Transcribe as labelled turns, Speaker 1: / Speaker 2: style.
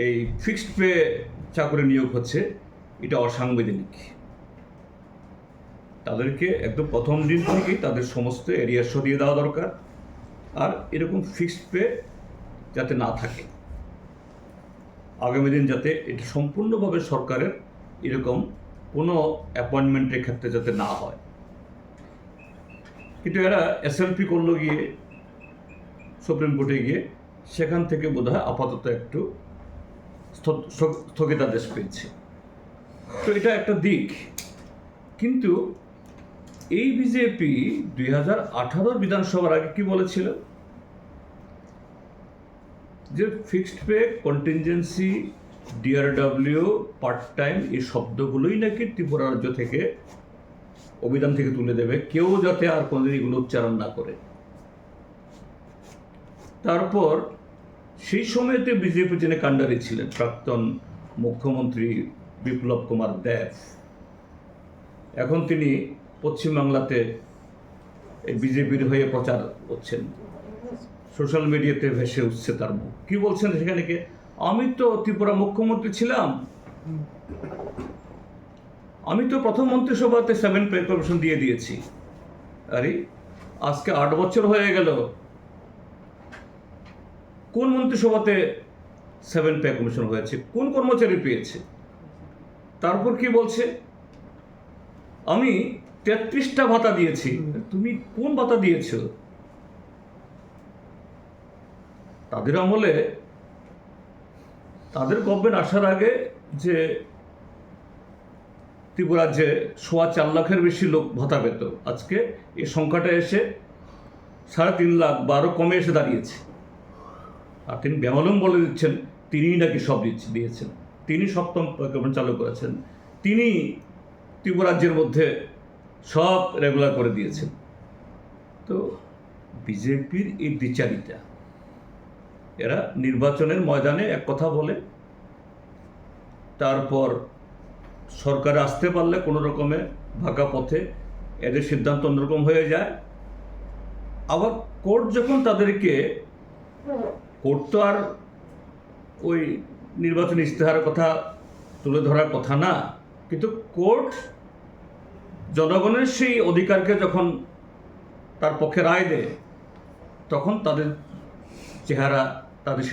Speaker 1: এই fixed pay চাকরি নিয়োগ হচ্ছে, এটা অসাংবিধানিক। তাদেরকে একদম প্রথম দিন থেকেই তাদের সমস্ত এরিয়া সরিয়ে দেওয়া দরকার, আর এরকম ফিক্সড পে যাতে না থাকে। আগামী দিন যাতে এটা সম্পূর্ণভাবে সরকারের এরকম কোনো অ্যাপয়েন্টমেন্টের ক্ষেত্রে যাতে না হয়। কিন্তু এরা এসএলপি করলো গিয়ে সুপ্রিম কোর্টে গিয়ে, সেখান থেকে বোধহয় আপাতত একটু স্থগিতাদেশ পেয়েছে। তো এটা একটা দিক। কিন্তু এই বিজেপি 2018 বিধানসভার আগে কি বলেছিল, যে fixed pay, contingency, DRW, part time, এই শব্দগুলোই নাকি ত্রিপুরা রাজ্য থেকে অভিধান থেকে তুলে দেবে, কেউ যাতে আর কোনোদিন এগুলো উচ্চারণ না করে। তারপর সেই সময়তে বিজেপি যিনি কাণ্ডারি ছিলেন, প্রাক্তন মুখ্যমন্ত্রী বিপ্লব কুমার দেব, এখন তিনি পশ্চিমবাংলাতে বিজেপির হয়ে প্রচার করছেন, সোশ্যাল মিডিয়াতে ভেসে উঠছে তার মুখ। কি বলছেন সেখানে, আমি তো ত্রিপুরা মুখ্যমন্ত্রী ছিলাম, আমি তো প্রথম মন্ত্রিসভাতে 7 পে কমিশন দিয়ে দিয়েছি। আরে আজকে 8 বছর হয়ে গেল, কোন মন্ত্রিসভাতে 7 পে কমিশন হয়েছে, কোন কর্মচারী পেয়েছে? তারপর কি বলছে, আমি 33টা ভাতা দিয়েছি। তুমি কোন ভাতা দিয়েছ? তাদের আমলে, তাদের গভর্নমেন্ট আসার আগে যে ত্রিপুরার যে 4.25 লাখের বেশি লোক ভাতা পেত, আজকে এই সংখ্যাটা এসে 3.5 লাখ বা আরও কমে এসে দাঁড়িয়েছে। আর তিনি বেমালুম বলে দিচ্ছেন তিনিই নাকি সব দিয়েছেন, তিনি 7ম প্রকল্প চালু করেছেন, তিনি ত্রিপুরা রাজ্যের মধ্যে সব রেগুলার করে দিয়েছেন। তো বিজেপির এই দ্বিচারিতা, এরা নির্বাচনের ময়দানে এক কথা বলে, তারপর সরকারে আসতে পারলে কোনো রকমে ভাগা পথে এদের সিদ্ধান্ত অন্যরকম হয়ে যায়। আবার কোর্ট যখন তাদেরকে, কোর্ট তো আর ওই নির্বাচনী ইশতেহারের কথা তুলে ধরার কথা না, কিন্তু কোর্ট জনগণের সেই অধিকারকে যখন তার পক্ষে রায় দেয়, তখন তাদের চেহারা, তাদের